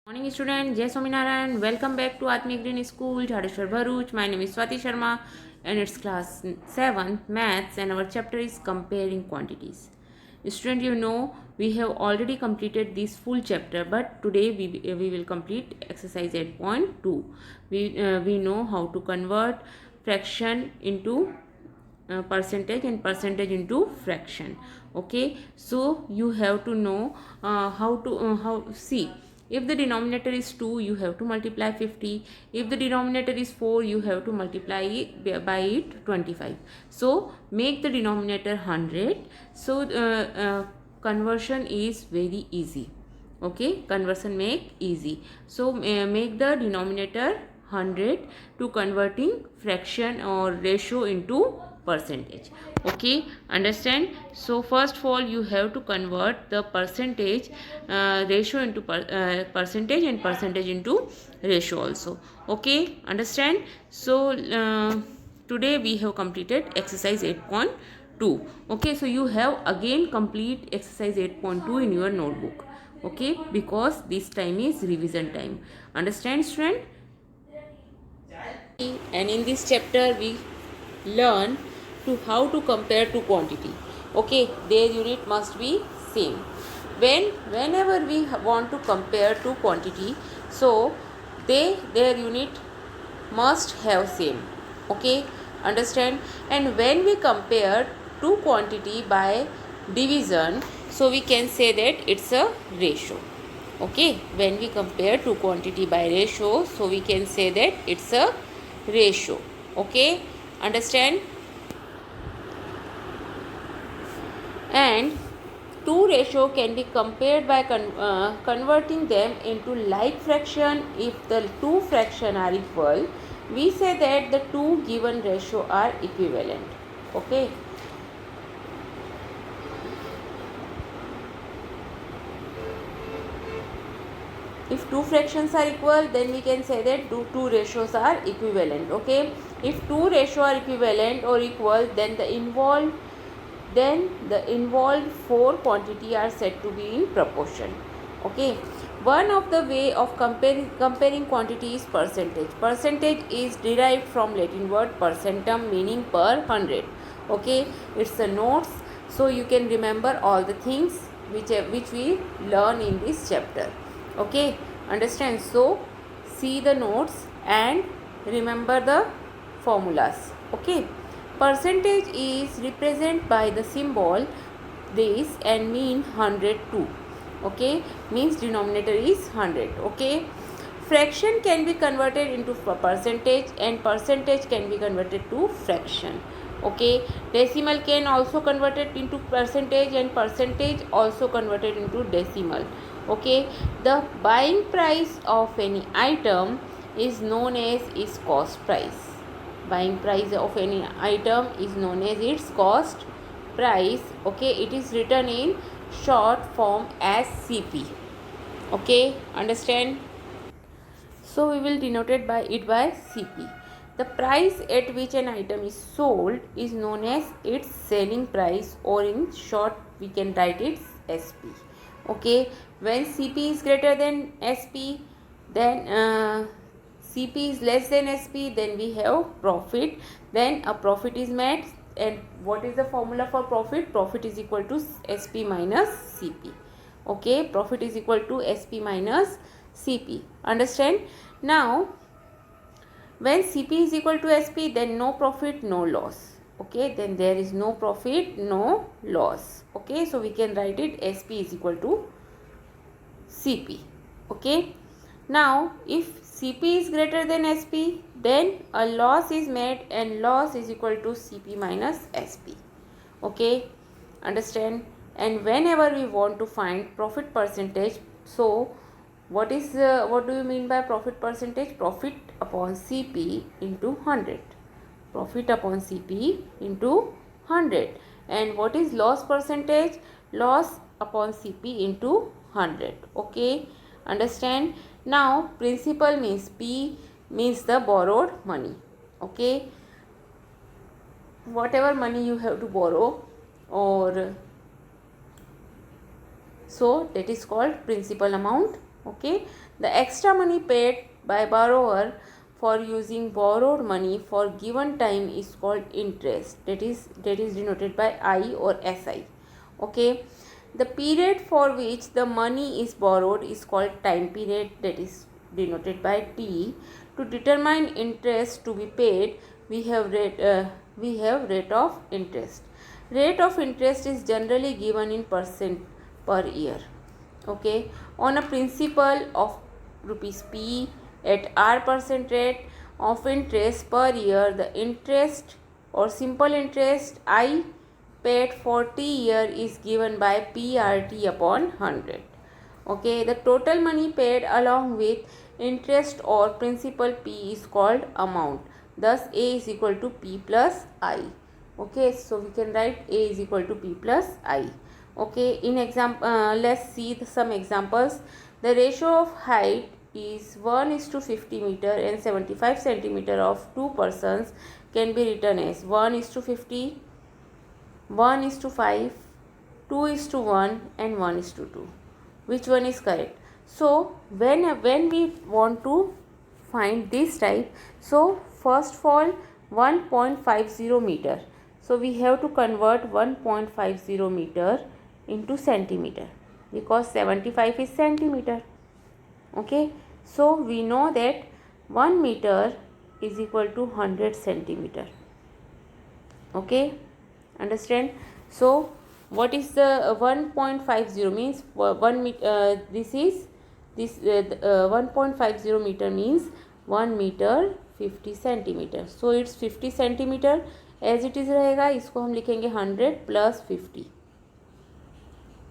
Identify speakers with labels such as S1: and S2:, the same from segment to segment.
S1: Morning student, Jai Swaminarayan. Welcome back to Atmic Green School, Jadeshwar Bharuch. My name is Swati Sharma and it's class 7th maths and our chapter is comparing quantities. Student, you know we have already completed this full chapter, but today we will complete exercise 8.2. We know how to convert fraction into percentage and percentage into fraction. Okay, so you have to know how see, if the denominator is 2 you have to multiply 50, if the denominator is 4 you have to multiply it by it 25. So make the denominator 100. So conversion is very easy. Okay, conversion make easy. So make the denominator 100 to converting fraction or ratio into percentage. Okay, understand? So first of all you have to convert the percentage ratio into percentage and percentage into ratio also. Okay, understand? So today we have completed exercise 8.2. Okay, so you have again complete exercise 8.2 in your notebook. Okay, because this time is revision time. Understand, student? And in this chapter we learn to how to compare two quantity. Okay, their unit must be same. Whenever we want to compare two quantity, so their unit must have same. Okay, understand? And when we compare two quantity by division, so we can say that it's a ratio. Okay, when we compare two quantity by ratio, so we can say that it's a ratio. Okay, understand? And two ratio can be compared by converting them into like fraction. If the two fraction are equal, we say that the two given ratio are equivalent. Okay, if two fractions are equal, then we can say that two ratios are equivalent. Okay, if two ratio are equivalent or equal, then the involved four quantity are said to be in proportion. Okay, one of the way of comparing quantity is percentage. Percentage is derived from Latin word percentum, meaning per 100. Okay, it's a notes, so you can remember all the things which we learn in this chapter. Okay, understand? So see the notes and remember the formulas. Okay, percentage is represented by the symbol this and mean 100 too. Okay, means denominator is 100. Okay, fraction can be converted into percentage and percentage can be converted to fraction. Okay, decimal can also converted into percentage and percentage also converted into decimal. Okay, the buying price of any item is known as its cost price. Buying price of any item is known as its cost price. Okay, it is written in short form as CP. Okay, understand? So we will denote it by CP. The price at which an item is sold is known as its selling price, or in short we can write it SP. Okay, when CP is greater than SP, then CP is less than SP, then we have profit. Then a profit is made, and what is the formula for profit? Profit is equal to SP minus CP. Okay, profit is equal to SP minus CP. Understand? Now when CP is equal to SP, then no profit, no loss. Okay, then there is no profit, no loss. Okay, so we can write it SP is equal to CP. Okay, now if CP is greater than SP, then a loss is made and loss is equal to CP minus SP. Okay, understand? And whenever we want to find profit percentage, so what do you mean by profit percentage? Profit upon CP into 100. Profit upon CP into 100. And what is loss percentage? Loss upon CP into 100. Okay, understand? Now principal means P means the borrowed money. Okay, whatever money you have to borrow, or so that is called principal amount. Okay, the extra money paid by borrower for using borrowed money for given time is called interest, that is denoted by I or SI. Okay, the period for which the money is borrowed is called time period, that is denoted by T. To determine interest to be paid, we have rate of interest. Rate of interest is generally given in percent per year. Okay, on a principal of rupees P at R% rate of interest per year, the interest or simple interest I paid for T year is given by PRT upon 100. Okay, the total money paid along with interest or principal P is called amount. Thus A is equal to P plus I. Okay, so we can write A is equal to P plus I. Okay, in example, let's see some examples. The ratio of height is 1:50 meter and 75 centimeter of two persons can be written as 1:50, 1:5, 2:1 and 1:2. Which one is correct? So when we want to find this type, so first of all 1.50 meter. So we have to convert 1.50 meter into centimeter because 75 is centimeter. Okay, so we know that 1 meter is equal to 100 centimeter. Okay, understand? So what is the 1.50 means 1 meter, this 1.50 meter means 1 meter 50 centimeter. So it's 50 centimeter as it is रहेगा, इसको हम लिखेंगे 100 plus 50.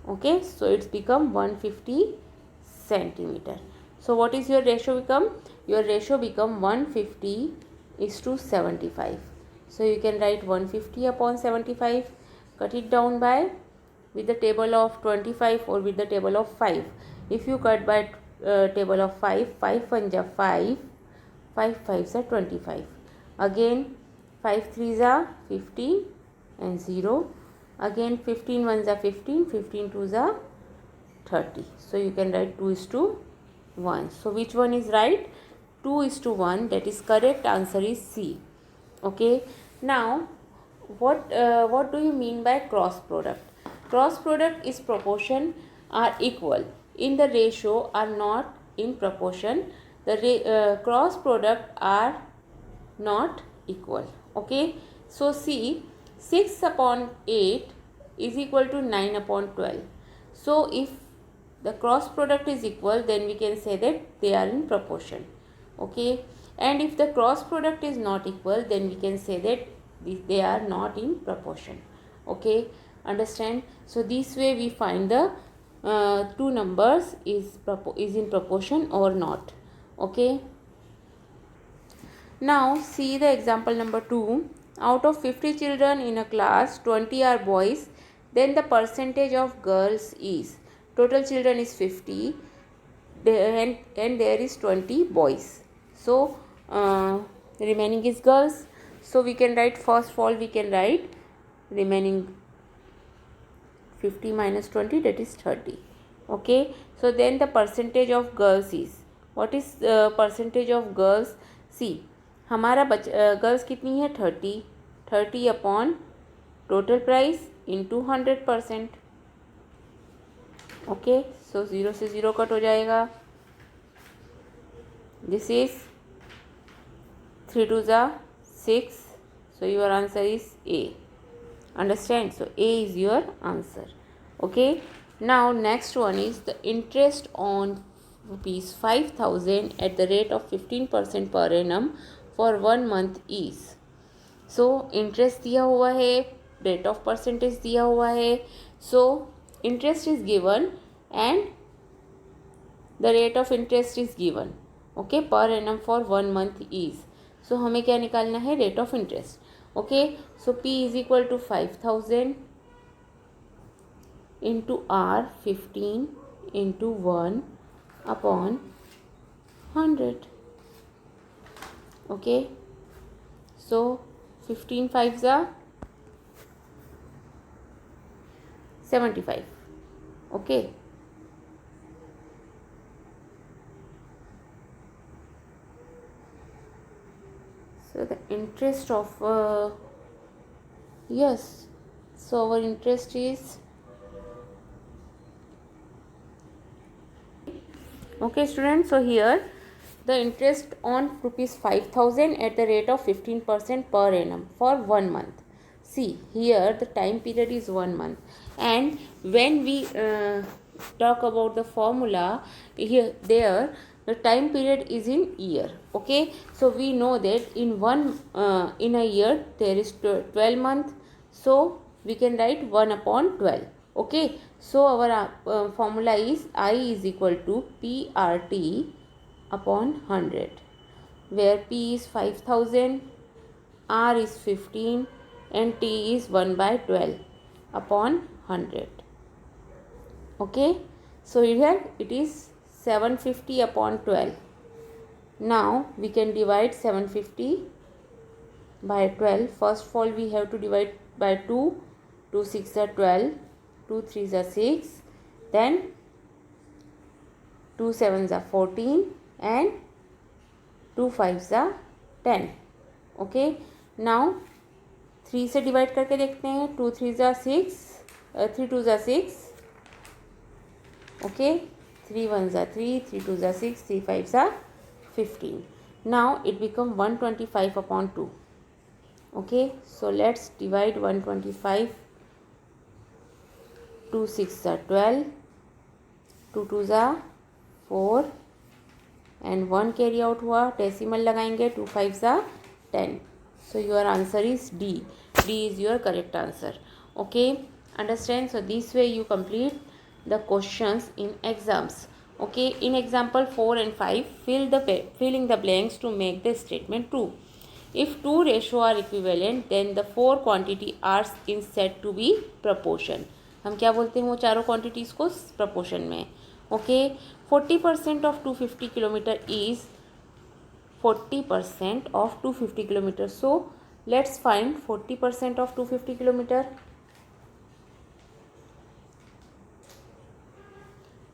S1: Okay, so it's become 150 centimeter. So what is your ratio become? Your ratio become 150 is to 75. So you can write 150 upon 75. Cut it down by with the table of 25 or with the table of 5. If you cut by table of 5, 5 1 ja 5, 5 5 are 25. Again 5 3 are 15 and 0. Again 15 1 are 15, 15 2 are 30. So you can write 2:1. So which one is right? 2:1. That is correct answer is C. Okay. Now what do you mean by cross product? Cross product is proportion are equal in the ratio are not in proportion. The cross product are not equal. Okay, so see 6 upon 8 is equal to 9 upon 12. So if the cross product is equal, then we can say that they are in proportion. Okay, and if the cross product is not equal, then we can say that they are not in proportion. Okay, understand? So this way we find the two numbers is in proportion or not. Okay, now see the example number 2. Out of 50 children in a class, 20 are boys, then the percentage of girls is, total children is 50 and there is 20 boys. So remaining is girls. So we can write, first of all we can write remaining 50 minus 20, that is 30. Okay, so then the percentage of girls is, what is percentage of girls? See हमारा girls कितनी है 30 upon total price into 100%. Okay, so 0 से 0 cut हो जाएगा. This is 3 2 जा 6. So your answer is a. Understand? So A is your answer. Okay, now next one is the interest on rupees 5,000 at the rate of 15% per annum for 1 month is. So interest दिया हुआ है, rate of percentage दिया हुआ है. So interest is given and the rate of interest is given. Okay, per annum for 1 month is. So हमें क्या निकालना है? Rate of interest. Okay, so P is equal to 5,000 into R 15 into 1 upon 100. Okay, so 15 5s are 75. Okay, So the interest of yes, so our interest is, okay students, so here the interest on rupees 5000 at the rate of 15% per annum for 1 month. See here the time period is 1 month, and when we talk about the formula here, there the time period is in year. Okay, so we know that in a year there is 12 month, so we can write 1 upon 12. Okay, so our formula is I is equal to PRT upon 100, where P is 5000, R is 15, and T is 1 by 12 upon 100. Okay, so here it is 750 upon 12. Now we can divide 750 by 12. First of all we have to divide by 2. 2 6 are 12, 2 3 are 6, then 2 7 are 14, and 2 5 are 10. Okay, now 3 से divide करके देखते हैं. 2 3 are 6, 3 2 are 6. Okay, 3 1 are 3, 3 2 are 6, 3 5 are 15. Now it becomes 125 upon 2. Okay, so let's divide 125. 2 6 are 12, 2 2 are 4, and 1 carry out हुआ, decimal लगाएंगे. 2 5 are 10. So your answer is D. D is your correct answer. Okay, understand? So this way you complete the questions in exams. Okay, in example 4 and 5, fill in the blanks to make the statement true. If two ratio are equivalent, then the 4 quantity are in said to be proportion. हम क्या बोलते हैं वो चारों quantities को proportion में. Okay, 40% of 250 kilometre is 40% of 250 kilometers. So let's find 40% of 250 kilometer.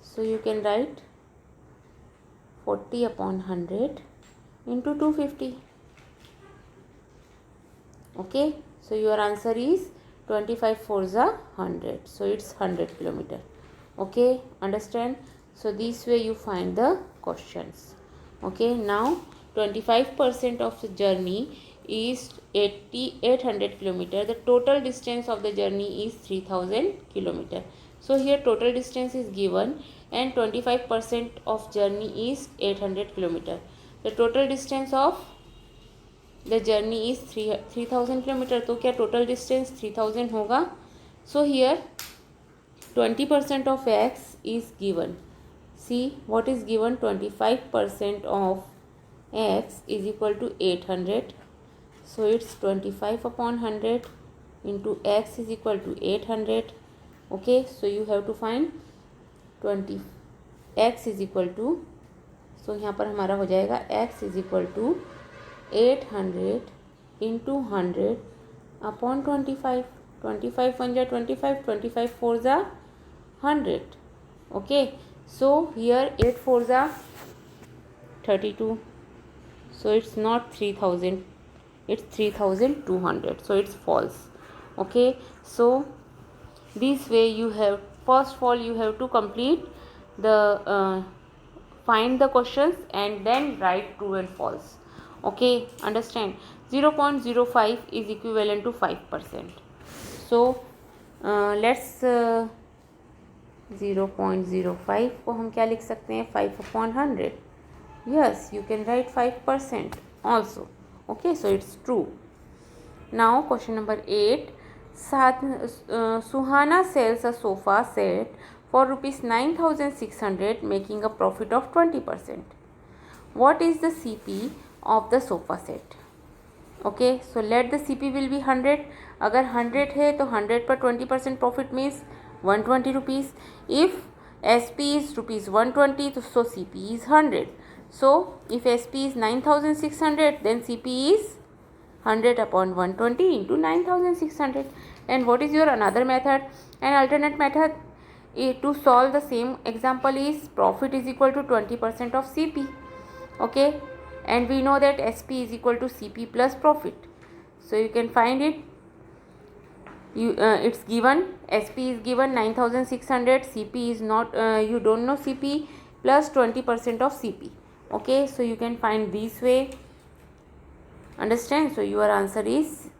S1: So you can write 40 upon 100 into 250. Okay, so your answer is 25 4s are 100, so it's 100 kilometer. Okay, understand? So this way you find the questions. Okay, now 25% of the journey is 800 kilometer. The total distance of the journey is 3000 kilometer. So here total distance is given and 25% of journey is 800 kilometer. The total distance of the journey is 3000 kilometer. तो क्या total distance 3000 होगा? So here 20% of x is given. See what is given? 25% of x is equal to 800. So it's 25 upon 100 into x is equal to 800. Okay, so you have to find 20 x is equal to, so यहाँ पर हमारा हो जाएगा x is equal to 800 into 100 upon 25. 25 1 जा 25, 25 4 जा 100. Okay, so here 8 4 जा 32. So it's not 3000, it's 3200. So it's false. Okay, so this way you have, first of all you have to complete the find the questions and then write true and false. Okay, understand? 0.05 is equivalent to 5%. So let's 0.05 को हम क्या लिख सकते हैं? 5 upon 100. Yes, you can write 5% also. Okay, so it's true. Now question number 8. Suhana sells a sofa set for rupees 9600, making a profit of 20%. What is the CP of the sofa set? Okay, so let the CP will be 100. अगर 100 है तो 100 पर 20% profit means 120 rupees. If SP is rupees 120, so CP is 100. So if SP is 9600, then CP is 100 upon 120 into 9600. And what is your another method? An alternate method to solve the same example is profit is equal to 20% of CP. Okay, and we know that SP is equal to CP plus profit. So you can find it. It's given, SP is given 9600, CP is not, you don't know CP, plus 20% of CP. Okay, so you can find this way. Understand? So your answer is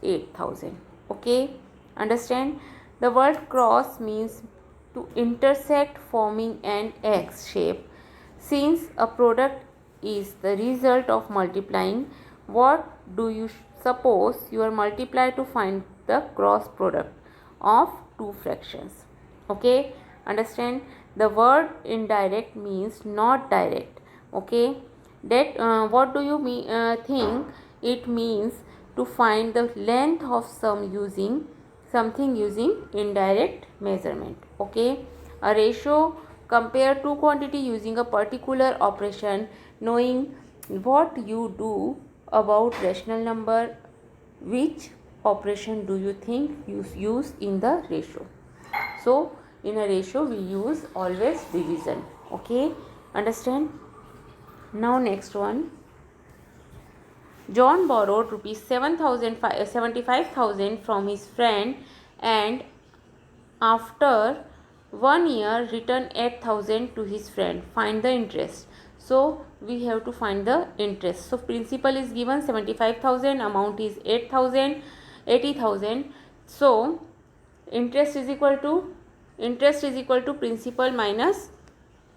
S1: 8000. Okay, understand? The word cross means to intersect, forming an X shape. Since a product is the result of multiplying, what do you suppose you are multiply to find the cross product of two fractions? Okay, understand? The word indirect means not direct. Okay, that what do you think it means to find the length of something using indirect measurement. Okay, a ratio compare two quantity using a particular operation. Knowing what you do about rational number, which operation do you think you use in the ratio? So in a ratio we use always division. Okay, understand? Now next one. John borrowed rupees 75,000 from his friend and after 1 year returned 8,000 to his friend. Find the interest. So we have to find the interest. So principal is given 75,000, amount is 80,000. So interest is equal to principal minus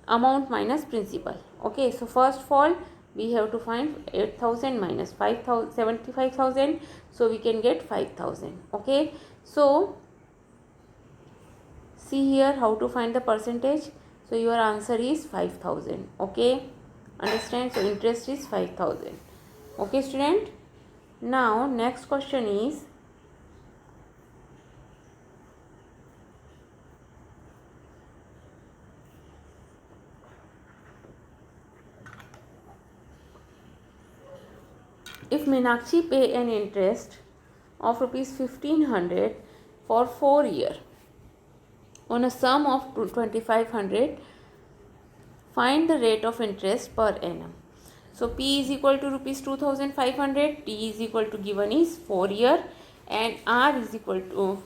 S1: amount minus principal. Okay, so first of all we have to find 8,000 minus 75,000, so we can get 5,000. Okay, so see here how to find the percentage. So your answer is 5,000. Okay, understand? So interest is 5,000. Okay student, now next question is, if Meenakshi pay an interest of rupees 1,500 for 4 years on a sum of 2,500, find the rate of interest per annum. So P is equal to rupees 2,500, T is equal to given is 4 year, and I is equal to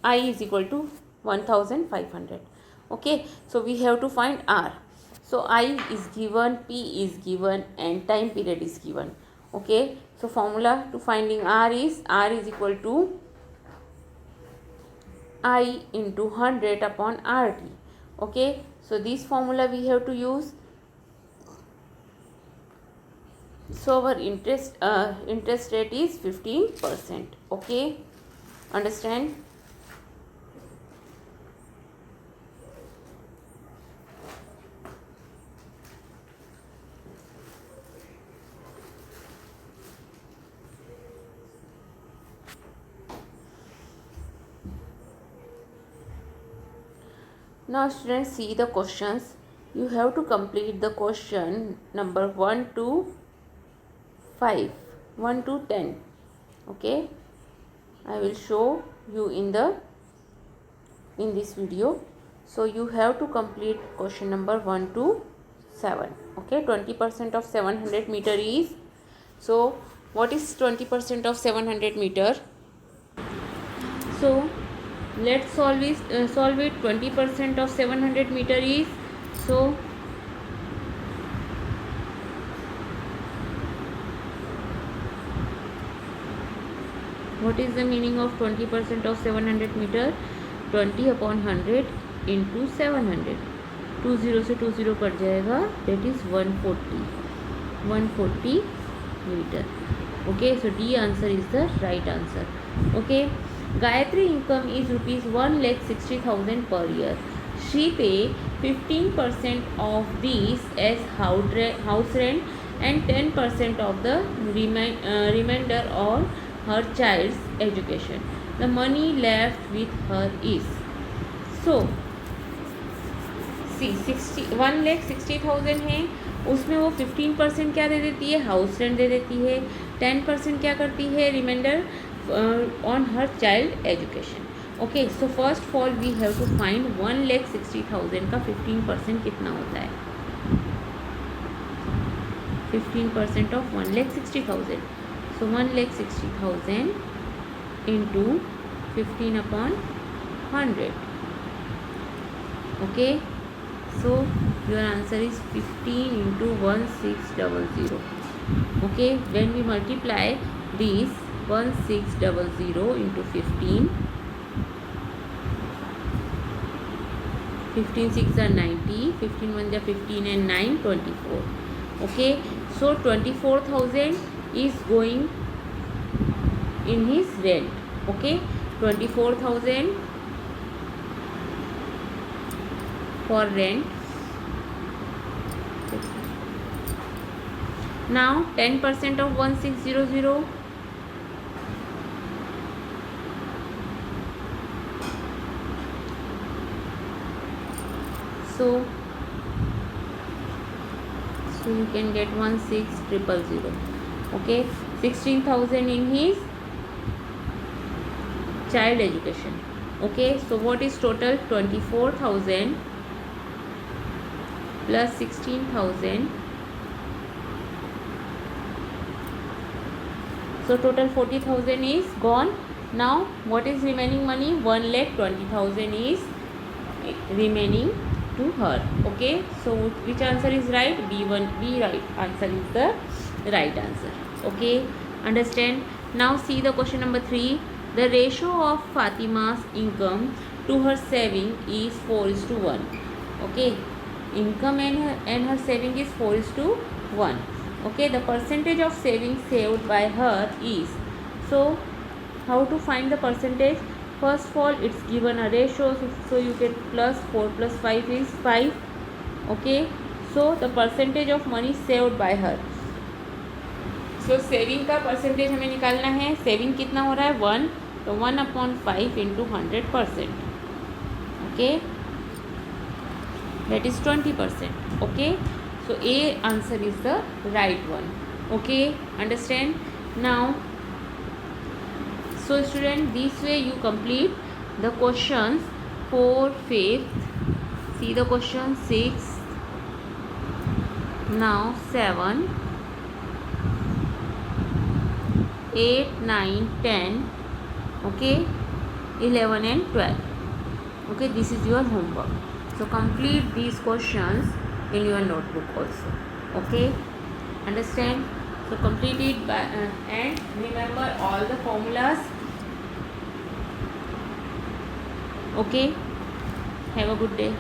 S1: 1,500. Okay, so we have to find R. So I is given, P is given, and time period is given. Okay, so formula to finding R is equal to I into 100 upon RT. Okay, so this formula we have to use. So our interest rate is 15%. Okay, understand? Now students, see the questions. You have to complete the question number 1 to 5, 1 to 10. Okay, I will show you in this video. So you have to complete question number 1 to 7. Okay, 20% of 700 meter is, so what is 20% of 700 meter? So let's solve it. 20% of 700 meter is, so what is the meaning of 20% of 700 meter? 20 upon 100 into 700. 20 से 20 cut जाएगा, that is 140 meter. Okay, so D answer is the right answer. Okay, Gayatri income is rupees 1,60,000 per year. She pay 15% of these as house rent and 10% of the remainder on her child's education. The money left with her is, so सी 1,60,000 है, उसमें वो 15% क्या दे देती है? House rent दे देती है. 10% क्या करती है? Reminder on her child education. Okay, so first of all we have to find 1,60,000 का 15% कितना होता है? 15% of 1,60,000. So 1,60,000 into 15 upon 100. Okay, so your answer is 15 into 1600. Okay, when we multiply these 1600 into 15, 15 6 are 90, 15 1 are 15 and 9 24. Okay, so 24,000 is going in his rent. Okay, 24,000 for rent. Now 10% of 1600, so you can get 16,000. Okay, 16,000 in his child education. Okay, so what is total? 24,000 plus 16,000, so total 40,000 is gone. Now what is remaining money? 1,20,000 is remaining to her. Okay, so which answer is right? B1, B right answer is the right answer. Okay, understand? Now see the question number 3. The ratio of Fatima's income to her saving is 4:1. Okay, income and her saving is 4:1. Okay, the percentage of savings saved by her is, so how to find the percentage? First of all, it's given a ratio, so you get plus 4 plus 5 is 5. Okay, so the percentage of money saved by her. So saving का percentage हमें निकालना है. Saving कितना हो रहा है? 1, तो 1/5 into 100%. Okay, that is 20%. Okay, so A answer is the right one. Okay, understand? Now, so student, this way you complete the questions 4, 5th. See the question 6. Now 7, 8, 9, 10. Okay, 11 and 12. Okay, this is your homework. So complete these questions in your notebook also. Okay, understand? So complete it by, and remember all the formulas. Okay, have a good day.